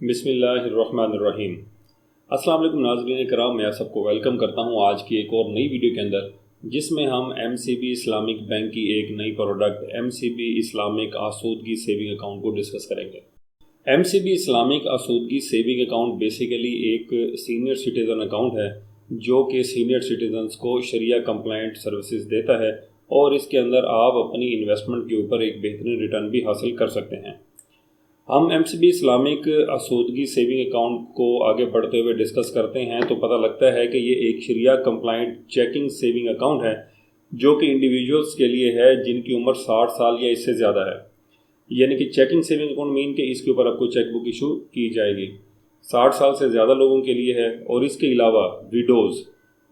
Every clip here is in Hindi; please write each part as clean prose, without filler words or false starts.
बिस्मिल्लाहिर्रहमानिर्रहीम। अस्सलाम वालेकुम नाज़रीन कराम, मैं आप सबको वेलकम करता हूँ आज की एक और नई वीडियो के अंदर, जिसमें हम MCB इस्लामिक बैंक की एक नई product MCB Islamic Asoodgi saving account को डिस्कस करेंगे। MCB Islamic Asoodgi saving account basically एक सीनियर सिटीज़न अकाउंट है जो कि सीनियर सिटीजन्स को शरिया कंप्लाइंट सर्विसेज देता है और इसके अंदर आप अपनी इन्वेस्टमेंट के ऊपर एक बेहतरीन रिटर्न भी हासिल कर सकते हैं। हम MCB Islamic Asoodgi saving account को आगे बढ़ते हुए डिस्कस करते हैं तो पता लगता है कि ये एक शरिया कंप्लाइंट चेकिंग सेविंग अकाउंट है जो कि इंडिविजुअल्स के लिए है जिनकी उम्र 60 साल या इससे ज़्यादा है। यानी कि चेकिंग सेविंग अकाउंट मीन कि इसके ऊपर आपको चेकबुक इशू की जाएगी। 60 साल से ज़्यादा लोगों के लिए है और इसके अलावा विडोज़,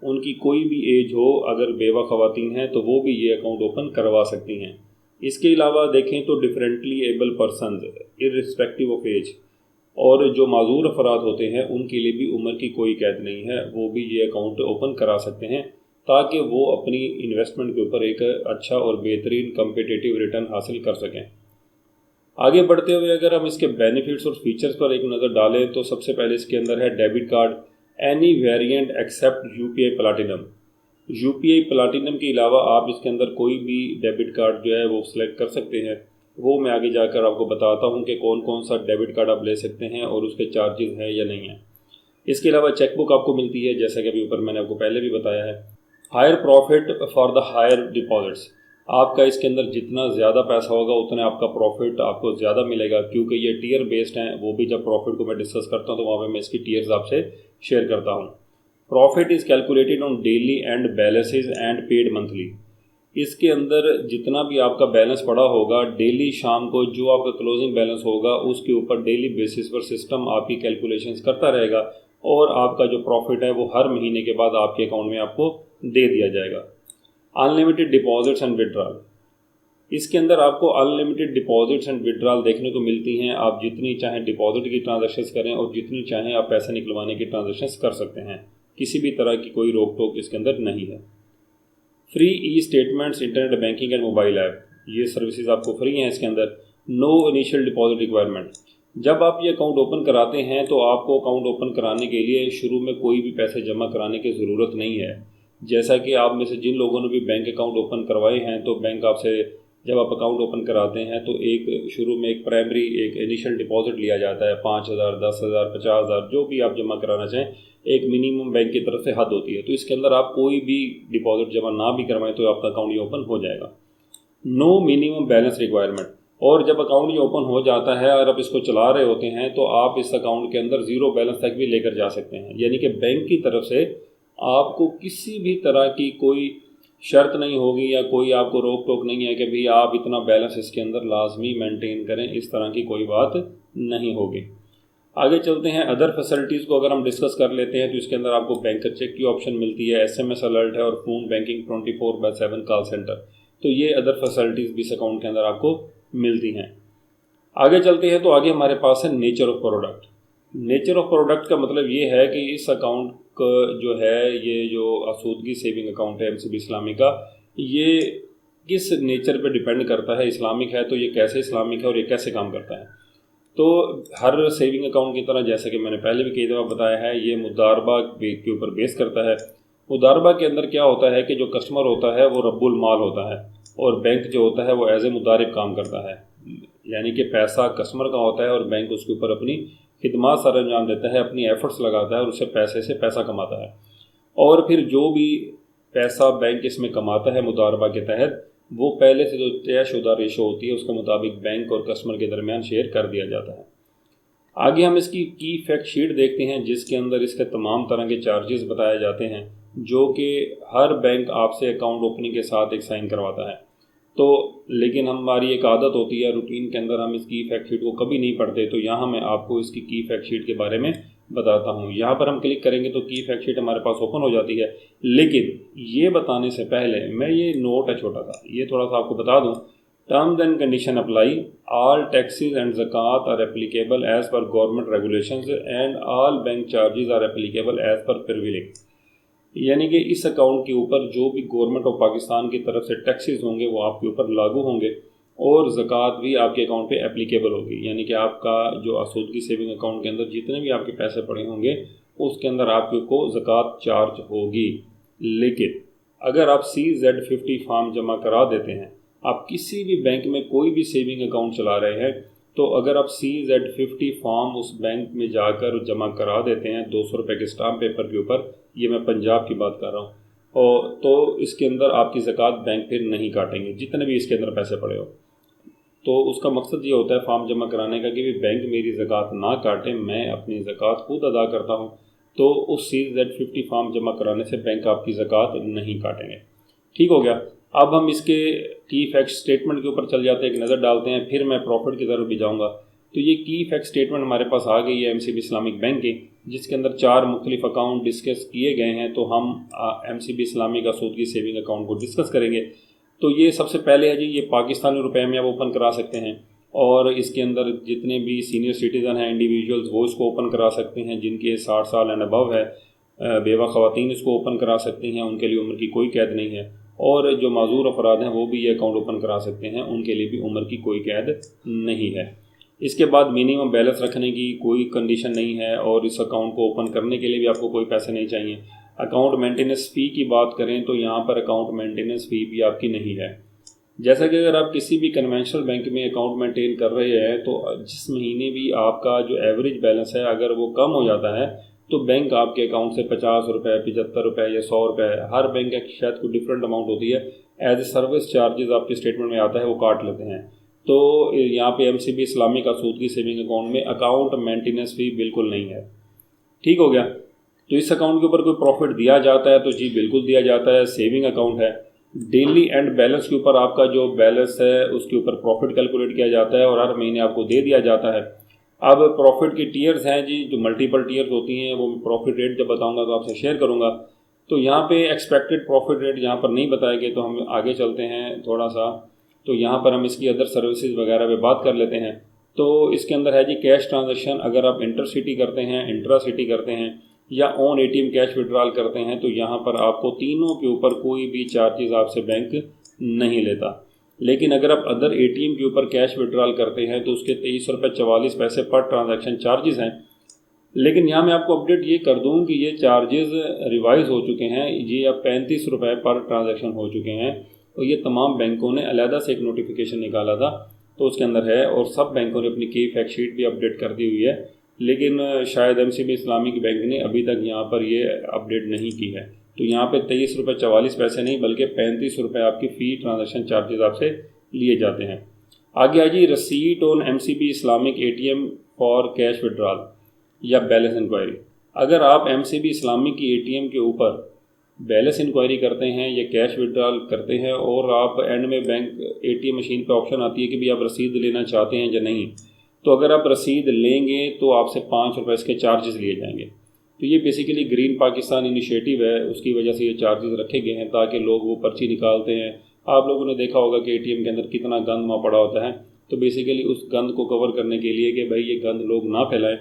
उनकी कोई भी एज हो, अगर बेवा ख़वातीन हैं तो वो भी ये अकाउंट ओपन करवा सकती हैं। इसके अलावा देखें तो differently able persons irrespective of age और जो माजूर अफराद होते हैं उनके लिए भी उम्र की कोई कैद नहीं है, वो भी ये अकाउंट ओपन करा सकते हैं ताकि वो अपनी इन्वेस्टमेंट के ऊपर एक अच्छा और बेहतरीन कम्पिटिटिव रिटर्न हासिल कर सकें। आगे बढ़ते हुए अगर हम इसके बेनिफिट्स और फीचर्स पर एक नज़र डालें तो सबसे पहले इसके अंदर है debit card any variant except UPI platinum. UPI platinum के अलावा आप इसके अंदर कोई भी डेबिट कार्ड जो है वो सिलेक्ट कर सकते हैं। वो मैं आगे जाकर आपको बताता हूँ कि कौन कौन सा डेबिट कार्ड आप ले सकते हैं और उसके चार्जेस हैं या नहीं हैं। इसके अलावा चेकबुक आपको मिलती है, जैसा कि अभी ऊपर मैंने आपको पहले भी बताया है। Higher profit for the higher deposits, आपका इसके अंदर जितना ज़्यादा पैसा होगा उतना आपका प्रॉफिट आपको ज़्यादा मिलेगा, क्योंकि ये टीयर बेस्ड हैं। वो भी जब प्रॉफिट को मैं डिस्कस करता हूँ तो वहाँ पर मैं इसकी टीयर्स आपसे शेयर करता हूँ। Profit is calculated on daily and balances and paid monthly. इसके अंदर जितना भी आपका बैलेंस पड़ा होगा डेली शाम को जो आपका क्लोजिंग बैलेंस होगा उसके ऊपर डेली बेसिस पर सिस्टम आपकी कैलकुलेशंस करता रहेगा और आपका जो प्रॉफिट है वो हर महीने के बाद आपके अकाउंट में आपको दे दिया जाएगा। अनलिमिटेड डिपॉजिट्स एंड विड्रॉल, इसके अंदर आपको अनलिमिटेड डिपॉजिट्स एंड विड्रॉल देखने को मिलती हैं। आप जितनी चाहें डिपॉजिट की ट्रांजैक्शंस करें और जितनी चाहें आप पैसे निकलवाने की ट्रांजैक्शंस कर सकते हैं। किसी भी तरह की कोई रोक टोक इसके अंदर नहीं है। Free E statements, internet banking and mobile app, ये सर्विसेज आपको फ्री हैं इसके अंदर। नो इनिशियल डिपॉजिट रिक्वायरमेंट, जब आप ये अकाउंट ओपन कराते हैं तो आपको अकाउंट ओपन कराने के लिए शुरू में कोई भी पैसे जमा कराने की ज़रूरत नहीं है। जैसा कि आप में से जिन लोगों ने भी बैंक अकाउंट ओपन करवाए हैं तो बैंक आपसे जब आप अकाउंट ओपन कराते हैं तो एक शुरू में एक प्राइमरी एक इनिशियल डिपॉजिट लिया जाता है, 5,000, 10,000, 50,000 जो भी आप जमा कराना चाहें, एक मिनिमम बैंक की तरफ से हद होती है। तो इसके अंदर आप कोई भी डिपॉजिट जमा ना भी करवाएं तो आपका अकाउंट ये ओपन हो जाएगा। नो मिनिमम बैलेंस रिक्वायरमेंट, और जब अकाउंट ये ओपन हो जाता है और आप इसको चला रहे होते हैं तो आप इस अकाउंट के अंदर ज़ीरो बैलेंस तक भी लेकर जा सकते हैं। यानी कि बैंक की तरफ से आपको किसी भी तरह की कोई शर्त नहीं होगी या कोई आपको रोक टोक नहीं है कि भाई आप इतना बैलेंस इसके अंदर लाजमी मेंटेन करें, इस तरह की कोई बात नहीं होगी। आगे चलते हैं। अदर फैसिलिटीज़ को अगर हम डिस्कस कर लेते हैं तो इसके अंदर आपको बैंकर चेक की ऑप्शन मिलती है, SMS अलर्ट है और फ़ोन बैंकिंग 24/7 कॉल सेंटर। तो ये अदर फैसिलिटीज़ भी इस अकाउंट के अंदर आपको मिलती हैं। आगे चलते हैं तो आगे हमारे पास है nature of product. Nature of product का मतलब ये है कि इस अकाउंट का जो है ये जो आसूदगी सेविंग अकाउंट है MCB इस्लामिक का, ये किस नेचर पे डिपेंड करता है। इस्लामिक है तो ये कैसे इस्लामिक है और ये कैसे काम करता है। तो हर सेविंग अकाउंट की तरह, जैसे कि मैंने पहले भी कई दफ़ा बताया है, ये मुदारबा के ऊपर बेस करता है। मुदारबा के अंदर क्या होता है कि जो कस्टमर होता है वो रब्बुल माल होता है और बैंक जो होता है वो एज ए मुदारिब काम करता है। यानी कि पैसा कस्टमर का होता है और बैंक उसके ऊपर अपनी खिदमत सर अंजाम देता है, अपनी एफर्ट्स लगाता है और उससे पैसे से पैसा कमाता है। और फिर जो भी पैसा बैंक इसमें कमाता है मुदारबा के तहत, वो पहले से जो तयशुदा रेशो होती है उसके मुताबिक बैंक और कस्टमर के दरमियान शेयर कर दिया जाता है। आगे हम इसकी की फैक्ट शीट देखते हैं जिसके अंदर इसके तमाम तरह के चार्जेस बताए जाते हैं जो कि हर बैंक आपसे अकाउंट ओपनिंग के साथ एक साइन करवाता है। तो लेकिन हमारी एक आदत होती है रूटीन के अंदर हम इसकी फैक्ट शीट को कभी नहीं पढ़ते, तो यहाँ मैं आपको इसकी की फैक्ट शीट के बारे में बताता हूँ। यहाँ पर हम क्लिक करेंगे तो की फैक्ट शीट हमारे पास ओपन हो जाती है। लेकिन ये बताने से पहले मैं ये नोट है छोटा सा, ये थोड़ा सा आपको बता दूँ। Terms and condition apply, all taxes and ज़कात are applicable as per government regulations and all bank charges are applicable as per privilege. यानी कि इस अकाउंट के ऊपर जो भी गवर्नमेंट ऑफ पाकिस्तान की तरफ से टैक्सेस होंगे वो आपके ऊपर लागू होंगे और ज़कात भी आपके अकाउंट पे एप्लीकेबल होगी। यानी कि आपका जो आसूदगी सेविंग अकाउंट के अंदर जितने भी आपके पैसे पड़े होंगे उसके अंदर आपको ज़कात चार्ज होगी। लेकिन अगर आप CZ50 फॉर्म जमा करा देते हैं, आप किसी भी बैंक में कोई भी सेविंग अकाउंट चला रहे हैं, तो अगर आप CZ50 फॉर्म उस बैंक में जाकर जमा करा देते हैं 200 रुपये के स्टाम्प पेपर के ऊपर, ये मैं पंजाब की बात कर रहा हूँ, और तो इसके अंदर आपकी ज़कात बैंक फिर नहीं काटेंगे जितने भी इसके अंदर पैसे पड़े हो। तो उसका मकसद ये होता है फॉर्म जमा कराने का कि भी बैंक मेरी ज़कात ना काटे, मैं अपनी ज़कात खुद अदा करता हूँ। तो उस CZ50 फॉर्म जमा कराने से बैंक आपकी ज़कात नहीं काटेंगे। ठीक हो गया। अब हम इसके की फैक्ट स्टेटमेंट के ऊपर चल जाते हैं, एक नज़र डालते हैं, फिर मैं प्रॉफिट की तरफ भी जाऊँगा। तो ये की फैक्ट स्टेटमेंट हमारे पास आ गई है MCB इस्लामिक बैंक की, जिसके अंदर 4 मुख्तलिफ अकाउंट डिस्कस किए गए हैं। तो हम MCB Islamic Asoodgi saving account को डिस्कस करेंगे। तो ये सबसे पहले है जी, ये पाकिस्तानी रुपए में आप ओपन करा सकते हैं, और इसके अंदर जितने भी सीनियर सिटीज़न हैं, इंडिविजुअल्स, वो इसको ओपन करा सकते हैं। जिनके 60 साल एंड अबव है, बेवा ख़वातीन इसको ओपन करा सकती हैं, उनके लिए उम्र की कोई कैद नहीं है। और जो माजूर अफराद हैं वो भी ये अकाउंट ओपन करा सकते हैं, उनके लिए भी उम्र की कोई कैद नहीं है। इसके बाद मिनिमम बैलेंस रखने की कोई कंडीशन नहीं है, और इस अकाउंट को ओपन करने के लिए भी आपको कोई पैसे नहीं चाहिए। अकाउंट मेंटेनेंस फ़ी की बात करें तो यहाँ पर अकाउंट मेंटेनेंस फ़ी भी आपकी नहीं है। जैसा कि अगर आप किसी भी कन्वेंशनल बैंक में अकाउंट मेंटेन कर रहे हैं, तो जिस महीने भी आपका जो एवरेज बैलेंस है अगर वो कम हो जाता है, तो बैंक आपके अकाउंट से 50 रुपये, 75 रुपये या 100 रुपये, हर बैंक की शायद कोई डिफरेंट अमाउंट होती है, एज ए सर्विस चार्जेस आपके स्टेटमेंट में आता है, वो काट लेते हैं। तो यहाँ पे MCB Islamic Asoodgi saving account में अकाउंट मेंटेनेंस फ़ी बिल्कुल नहीं है। ठीक हो गया। तो इस अकाउंट के ऊपर कोई प्रॉफिट दिया जाता है तो जी बिल्कुल दिया जाता है, सेविंग अकाउंट है। डेली एंड बैलेंस के ऊपर आपका जो बैलेंस है उसके ऊपर प्रॉफिट कैलकुलेट किया जाता है और हर महीने आपको दे दिया जाता है। अब प्रॉफिट की टीयर्स हैं जी, जो मल्टीपल टीयर्स होती हैं, वो प्रॉफिट रेट जब बताऊंगा तो आपसे शेयर करूंगा। तो यहाँ पे एक्सपेक्टेड प्रॉफिट रेट यहाँ पर नहीं बताए गए, तो हम आगे चलते हैं थोड़ा सा। तो यहाँ पर हम इसकी अदर सर्विसेज वगैरह पे बात कर लेते हैं। तो इसके अंदर है जी कैश ट्रांजेक्शन, अगर आप इंटरसिटी करते हैं, इंट्रा सिटी करते हैं या ऑन ATM कैश विड्रॉल करते हैं, तो यहाँ पर आपको तीनों के ऊपर कोई भी चार्जेस आपसे बैंक नहीं लेता। लेकिन अगर आप अदर ATM के ऊपर कैश विड्रॉल करते हैं तो उसके 23 रुपये 44 पैसे पर ट्रांजैक्शन चार्जेस हैं। लेकिन यहाँ मैं आपको अपडेट ये कर दूँ कि ये चार्जेस रिवाइज हो चुके हैं, ये अब 35 रुपये पर ट्रांजैक्शन हो चुके हैं। और ये तमाम बैंकों ने अलहदा से एक नोटिफिकेशन निकाला था, तो उसके अंदर है, और सब बैंकों ने अपनी की फैक्ट शीट भी अपडेट कर दी हुई है। लेकिन शायद MCB इस्लामिक बैंक ने अभी तक यहाँ पर ये अपडेट नहीं की है। तो यहाँ पे 23 रुपये 44 पैसे नहीं बल्कि 35 रुपये आपकी फ़ी ट्रांजैक्शन चार्जेस आपसे लिए जाते हैं। आगे आ जी receipt on MCB Islamic ATM for cash withdrawal या बैलेंस इंक्वायरी। अगर आप MCB इस्लामिक की ATM के ऊपर बैलेंस इंक्वायरी करते हैं या कैश विड्रॉल करते हैं और आप एंड में बैंक ATM मशीन पे ऑप्शन आती है कि भी आप रसीद लेना चाहते हैं या नहीं, तो अगर आप रसीद लेंगे तो आपसे 5 रुपये इसके चार्जेस लिए जाएंगे। तो ये बेसिकली ग्रीन पाकिस्तान इनिशिएटिव है, उसकी वजह से ये चार्जेस रखे गए हैं ताकि लोग वो पर्ची निकालते हैं। आप लोगों ने देखा होगा कि ATM के अंदर कितना गंद वहाँ पड़ा होता है, तो बेसिकली उस गंद को कवर करने के लिए कि भाई ये गंद लोग ना फैलाएं,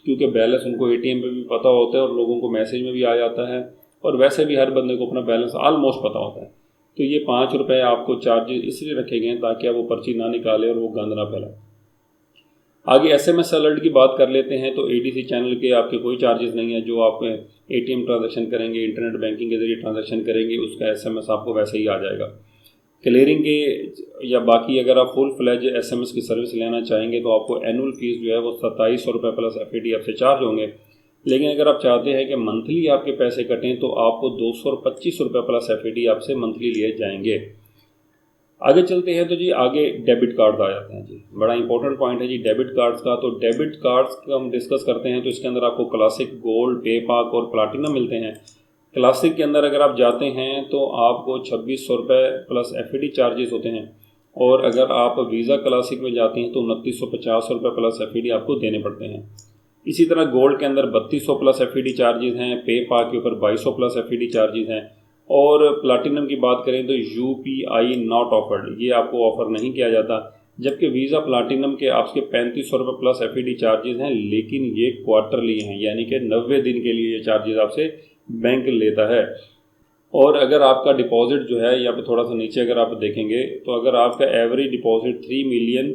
क्योंकि बैलेंस उनको ATM पे भी पता होता है और लोगों को मैसेज में भी आ जाता है, और वैसे भी हर बंदे को अपना बैलेंस ऑलमोस्ट पता होता है। तो ये 5 रुपये आपको चार्जेस इसलिए रखे गए हैं ताकि आप वो पर्ची ना निकालें और वो गंद ना फैलाएं। आगे SMS अलर्ट की बात कर लेते हैं। तो ADC चैनल के आपके कोई चार्जेस नहीं है। जो आप ATM ट्रांजैक्शन करेंगे, इंटरनेट बैंकिंग के जरिए ट्रांजैक्शन करेंगे, उसका SMS आपको वैसे ही आ जाएगा। क्लियरिंग के या बाकी अगर आप फुल फ्लैज SMS की सर्विस लेना चाहेंगे तो आपको एनुअल फीस जो है वो 2700 रुपये प्लस FAD आपसे चार्ज होंगे। लेकिन अगर आप चाहते हैं कि मंथली आपके पैसे कटें तो आपको 225 रुपये प्लस FAD आपसे मंथली लिए जाएंगे। आगे चलते हैं तो जी आगे डेबिट कार्ड आ जाते हैं जी, बड़ा इंपॉर्टेंट पॉइंट है जी डेबिट कार्ड्स का। तो डेबिट कार्ड्स का हम डिस्कस करते हैं तो इसके अंदर आपको क्लासिक, गोल्ड, पे पाक और प्लाटिनम मिलते हैं। क्लासिक के अंदर अगर आप जाते हैं तो आपको 2600 रुपये प्लस FAD चार्जेस होते हैं, और अगर आप वीज़ा क्लासिक में जाती हैं तो 2950 रुपये प्लस FAD आपको देने पड़ते हैं। इसी तरह गोल्ड के अंदर 3200 प्लस FAD चार्जेस हैं, पे पाक के ऊपर 2200 प्लस FAD चार्जेस हैं। और प्लाटिनम की बात करें तो UPI नॉट ऑफर्ड, ये आपको ऑफ़र नहीं किया जाता। जबकि वीज़ा प्लाटिनम के आपके 3500 रुपये प्लस FAD चार्जेस हैं, लेकिन ये क्वार्टरली हैं, यानी कि 90 दिन के लिए ये चार्जेस आपसे बैंक लेता है। और अगर आपका डिपॉजिट जो है यहाँ पे थोड़ा सा नीचे अगर आप देखेंगे तो अगर आपका एवरेज डिपॉजिट 3 मिलियन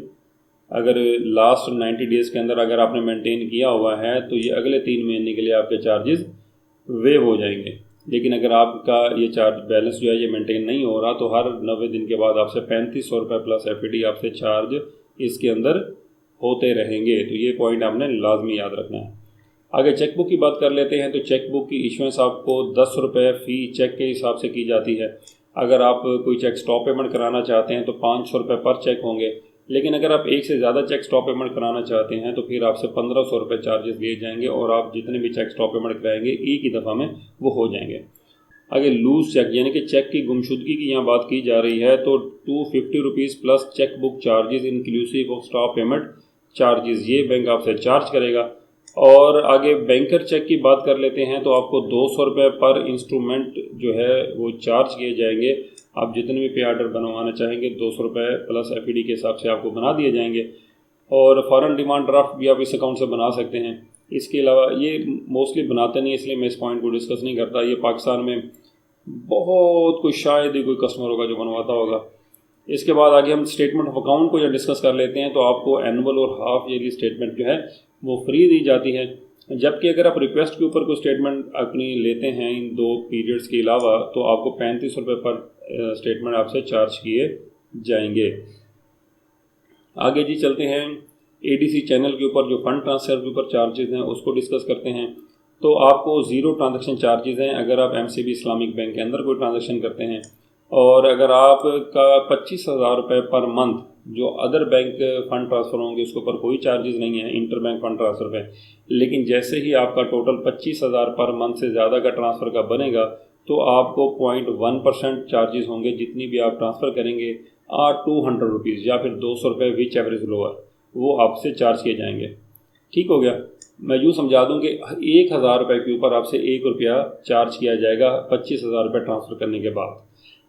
अगर लास्ट 90 डेज़ के अंदर अगर आपने मेंटेन किया हुआ है तो ये अगले 3 महीने के लिए आपके चार्जेस वेव हो जाएंगे। लेकिन अगर आपका ये चार्ज बैलेंस जो है ये मेंटेन नहीं हो रहा तो हर 90 दिन के बाद आपसे 3500 रुपये प्लस एफडी आपसे चार्ज इसके अंदर होते रहेंगे। तो ये पॉइंट आपने लाजमी याद रखना है। आगे चेकबुक की बात कर लेते हैं। तो चेकबुक की इशुएंस आपको 10 रुपये फ़ी चेक के हिसाब से की जाती है। अगर आप कोई चेक स्टॉप पेमेंट कराना चाहते हैं तो 500 रुपये पर चेक होंगे। लेकिन अगर आप एक से ज़्यादा चेक स्टॉप पेमेंट कराना चाहते हैं तो फिर आपसे 1500 रुपये चार्जेस लिए जाएंगे और आप जितने भी चेक स्टॉप पेमेंट कराएंगे एक ही दफ़ा में वो हो जाएंगे। आगे लूज चेक यानी कि चेक की गुमशुदगी की यहाँ बात की जा रही है तो 250 rupees plus cheque book charges inclusive of stop payment charges ये बैंक आपसे चार्ज करेगा। और आगे बैंकर चेक की बात कर लेते हैं तो आपको 200 रुपये पर इंस्ट्रूमेंट जो है वो चार्ज किए जाएंगे। आप जितने भी पे आर्डर बनवाना चाहेंगे 200 रुपये प्लस एफडी के हिसाब से आपको बना दिए जाएंगे। और फॉरेन डिमांड ड्राफ्ट भी आप इस अकाउंट से बना सकते हैं। इसके अलावा ये मोस्टली बनाते नहीं इसलिए मैं इस पॉइंट को डिस्कस नहीं करता। ये पाकिस्तान में बहुत कोई शायद ही कोई कस्टमर होगा जो बनवाता होगा। इसके बाद आगे हम स्टेटमेंट ऑफ अकाउंट को जब डिस्कस कर लेते हैं तो आपको एनुअल और हाफ ईयरली स्टेटमेंट जो है वो फ्री दी जाती है। जबकि अगर आप रिक्वेस्ट के ऊपर कोई स्टेटमेंट अपनी लेते हैं इन 2 पीरियड्स के अलावा तो आपको 35 रुपये पर स्टेटमेंट आपसे चार्ज किए जाएंगे। आगे जी चलते हैं एडीसी चैनल के ऊपर जो फंड ट्रांसफ़र के ऊपर चार्जेस हैं उसको डिस्कस करते हैं। तो आपको 0 ट्रांजैक्शन चार्जेस हैं अगर आप एमसीबी इस्लामिक बैंक के अंदर कोई ट्रांजैक्शन करते हैं। और अगर आपका 25,000 रुपये पर मंथ जो अदर बैंक फ़ंड ट्रांसफ़र होंगे उसके ऊपर कोई चार्जेस नहीं है इंटर बैंक फ़ंड ट्रांसफ़र पे। लेकिन जैसे ही आपका टोटल 25,000 पर मंथ से ज़्यादा का ट्रांसफ़र का बनेगा तो आपको 0.1% चार्जेस होंगे जितनी भी आप ट्रांसफ़र करेंगे 200 रुपीज़ या फिर 200 रुपये विच एवरेज लोअर वो आपसे चार्ज किए जाएंगे। ठीक हो गया। मैं यूँ समझा दूँ कि 1,000 रुपये के ऊपर आपसे 1 रुपया चार्ज किया जाएगा 25,000 रुपये ट्रांसफ़र करने के बाद।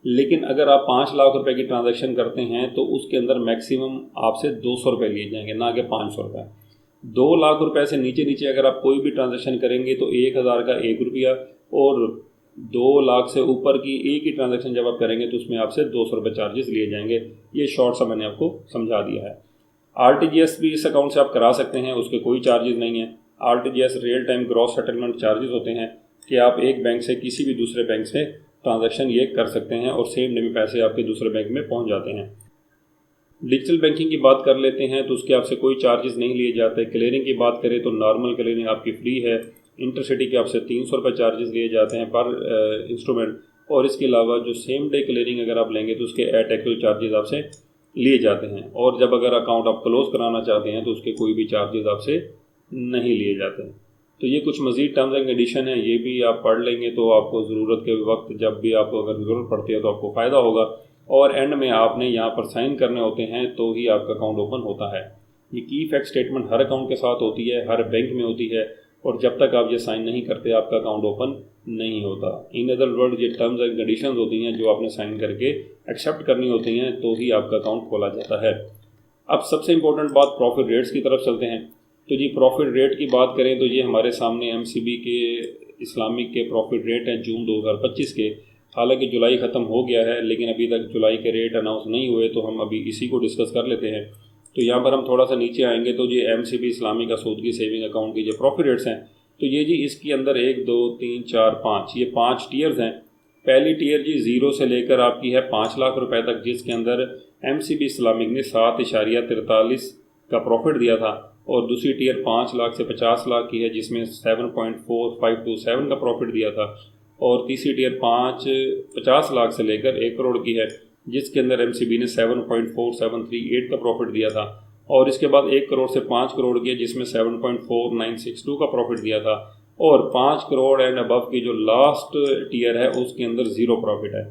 लेकिन अगर आप 5 लाख रुपए की ट्रांजैक्शन करते हैं तो उसके अंदर मैक्सिमम आपसे 200 रुपये लिए जाएंगे ना कि 500 रुपये। 2 लाख रुपए से नीचे नीचे अगर आप कोई भी ट्रांजैक्शन करेंगे तो 1,000 का 1 रुपया और 2 लाख से ऊपर की एक ही ट्रांजैक्शन जब आप करेंगे तो उसमें आपसे 200 रुपये चार्जेस लिए जाएंगे। ये शॉर्ट सा मैंने आपको समझा दिया है। आरटीजीएस भी इस अकाउंट से आप करा सकते हैं, उसके कोई चार्जेस नहीं है। RTGS real time gross settlement charges होते हैं कि आप एक बैंक से किसी भी दूसरे बैंक से ट्रांजैक्शन ये कर सकते हैं और सेम डे में पैसे आपके दूसरे बैंक में पहुंच जाते हैं। डिजिटल बैंकिंग की बात कर लेते हैं तो उसके आपसे कोई चार्जेस नहीं लिए जाते। क्लियरिंग की बात करें तो नॉर्मल क्लियरिंग आपकी फ्री है। इंटरसिटी के आपसे 300 रुपये चार्जेस लिए जाते हैं पर इंस्ट्रूमेंट। और इसके अलावा जो सेम डे क्लियरिंग अगर आप लेंगे तो उसके एट एक्चुअल चार्जेस आपसे लिए जाते हैं। और जब अगर अकाउंट आप क्लोज़ कराना चाहते हैं तो उसके कोई भी चार्जेस आपसे नहीं लिए जाते हैं। तो ये कुछ मज़ीद टर्म्स एंड कंडीशन है, ये भी आप पढ़ लेंगे तो आपको ज़रूरत के वक्त जब भी आपको अगर ज़रूरत पड़ती है तो आपको फ़ायदा होगा। और एंड में आपने यहाँ पर साइन करने होते हैं तो ही आपका अकाउंट ओपन होता है। ये की फैक्ट स्टेटमेंट हर अकाउंट के साथ होती है, हर बैंक में होती है और जब तक आप ये साइन नहीं करते आपका अकाउंट ओपन नहीं होता। इन अदर वर्ड ये टर्म्स एंड कंडीशंस होती हैं जो आपने साइन करके एक्सेप्ट करनी होती हैं तो ही आपका अकाउंट खोला जाता है। अब सबसे इम्पोर्टेंट बात प्रॉफिट रेट्स की तरफ चलते हैं। तो जी प्रॉफिट रेट की बात करें तो ये हमारे सामने एमसीबी के इस्लामिक के प्रॉफिट रेट हैं जून 2025 के। हालांकि जुलाई ख़त्म हो गया है लेकिन अभी तक जुलाई के रेट अनाउंस नहीं हुए तो हम अभी इसी को डिस्कस कर लेते हैं। तो यहाँ पर हम थोड़ा सा नीचे आएंगे तो ये MCB Islamic Asoodgi saving account के जो प्रॉफिट रेट्स हैं तो ये जी इसके अंदर 1 2 3 4 5 ये 5 टीयर्स हैं। पहली टीयर जी 0 से लेकर आपकी है 5 लाख रुपए तक जिसके अंदर एमसीबी इस्लामिक ने 7.43 का प्रॉफिट दिया था। और दूसरी टीयर 5 लाख से 50 लाख की है जिसमें 7.4527 का प्रॉफिट दिया था। और तीसरी टीयर 50 लाख से लेकर 1 करोड़ की है जिसके अंदर एमसीबी ने 7.4738 का प्रॉफिट दिया था। और इसके बाद 1 करोड़ से 5 करोड़ की है जिसमें 7.4962 का प्रॉफिट दिया था। और 5 करोड़ एंड अबव की जो लास्ट टीयर है उसके अंदर 0 प्रॉफिट है।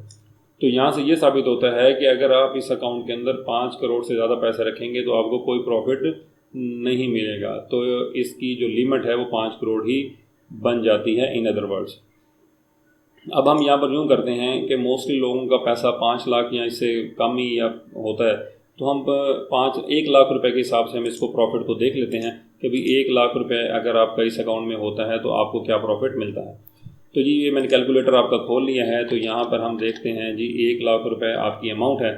तो यहाँ से ये साबित होता है कि अगर आप इस अकाउंट के अंदर 5 करोड़ से ज़्यादा पैसे रखेंगे तो आपको कोई प्रॉफिट नहीं मिलेगा। तो इसकी जो लिमिट है वो 5 करोड़ ही बन जाती है इन अदर वर्ड्स। अब हम यहाँ पर यूँ करते हैं कि मोस्टली लोगों का पैसा 5 लाख या इससे कम ही या होता है तो हम 1 लाख रुपए के हिसाब से हम इसको प्रॉफिट को देख लेते हैं कि भाई 1 लाख रुपए अगर आपका इस अकाउंट में होता है तो आपको क्या प्रॉफिट मिलता है। तो जी ये मैंने कैलकुलेटर आपका खोल लिया है। तो यहाँ पर हम देखते हैं जी 1,00,000 रुपये आपकी अमाउंट है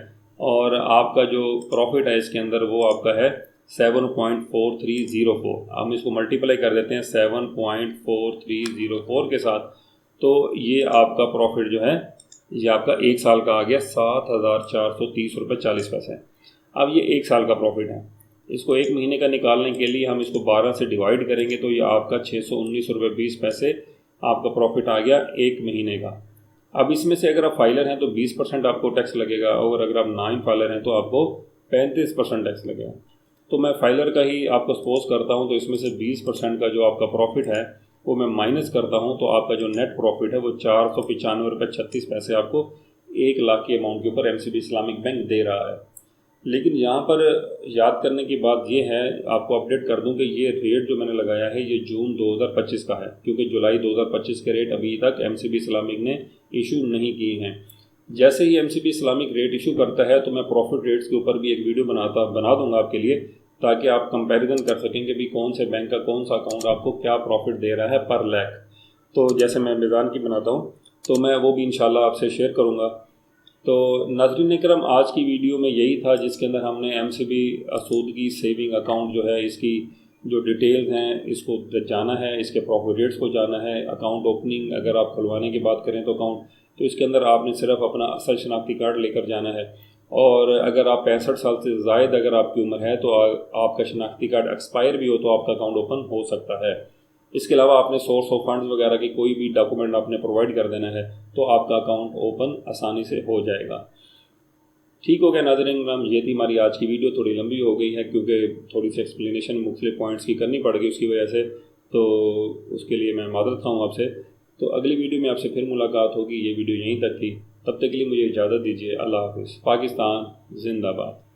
और आपका जो प्रॉफिट है इसके अंदर वो आपका है 7.4304। हम इसको मल्टीप्लाई कर देते हैं 7.4304 के साथ। तो ये आपका प्रॉफिट जो है ये आपका 1 साल का आ गया 7,430 रुपये 40 पैसे। अब ये 1 साल का प्रॉफिट है। इसको 1 महीने का निकालने के लिए हम इसको 12 से डिवाइड करेंगे तो ये आपका 619 रुपये 20 पैसे आपका प्रॉफिट आ गया 1 महीने का। अब इसमें से अगर आप फाइलर हैं तो 20% आपको टैक्स लगेगा और अगर आप नॉन फाइलर हैं तो आपको 35% टैक्स लगेगा। तो मैं फाइलर का ही आपको सपोज करता हूं, तो इसमें से 20% का जो आपका प्रॉफिट है वो मैं माइनस करता हूं, तो आपका जो नेट प्रॉफिट है वो 495 रुपये 36 पैसे आपको 1 लाख की अमाउंट के ऊपर एमसीबी इस्लामिक बैंक दे रहा है। लेकिन यहाँ पर याद करने की बात ये है, आपको अपडेट कर दूं कि ये रेट जो मैंने लगाया है ये जून 2025 का है, क्योंकि जुलाई 2025 के रेट अभी तक एमसीबी इस्लामिक ने इशू नहीं किए हैं। जैसे ही एमसीबी इस्लामिक रेट इशू करता है तो मैं प्रॉफिट रेट्स के ऊपर भी एक वीडियो बना दूंगा आपके लिए, ताकि आप कंपैरिजन कर सकें कि भी कौन से बैंक का कौन सा अकाउंट आपको क्या प्रॉफिट दे रहा है पर लैख। तो जैसे मैं मिज़ान की बनाता हूँ तो मैं वो भी इंशाल्लाह आपसे शेयर करूँगा। तो नाज़रीन इकराम, आज की वीडियो में यही था जिसके अंदर हमने एमसीबी असूदगी सेविंग अकाउंट जो है इसकी जो डिटेल्स हैं इसको जाना है, इसके प्रॉफिट रेट्स को जाना है। अकाउंट ओपनिंग अगर आप खुलवाने की बात करें तो अकाउंट, तो इसके अंदर आपने सिर्फ अपना असल शनाख्ती कार्ड लेकर जाना है और अगर आप 65 साल से ज़ायद अगर आपकी उम्र है तो आपका शनाख्ती कार्ड एक्सपायर भी हो तो आपका अकाउंट ओपन हो सकता है। इसके अलावा आपने सोर्स ऑफ फंड्स वगैरह की कोई भी डॉक्यूमेंट आपने प्रोवाइड कर देना है तो आपका अकाउंट ओपन आसानी से हो जाएगा। ठीक हो गया नाज़रीन, ये थी हमारी आज की वीडियो। थोड़ी लंबी हो गई है क्योंकि थोड़ी सी एक्सप्लेनेशन मुख्तलिफ पॉइंट्स की करनी पड़ गई उसकी वजह से, तो उसके लिए मैं मादरत खाऊँ आपसे। तो अगली वीडियो में आपसे फिर मुलाकात होगी। ये वीडियो यहीं तक थी, तब तक के लिए मुझे इजाज़त दीजिए। अल्लाह हाफ़िज़। पाकिस्तान जिंदाबाद।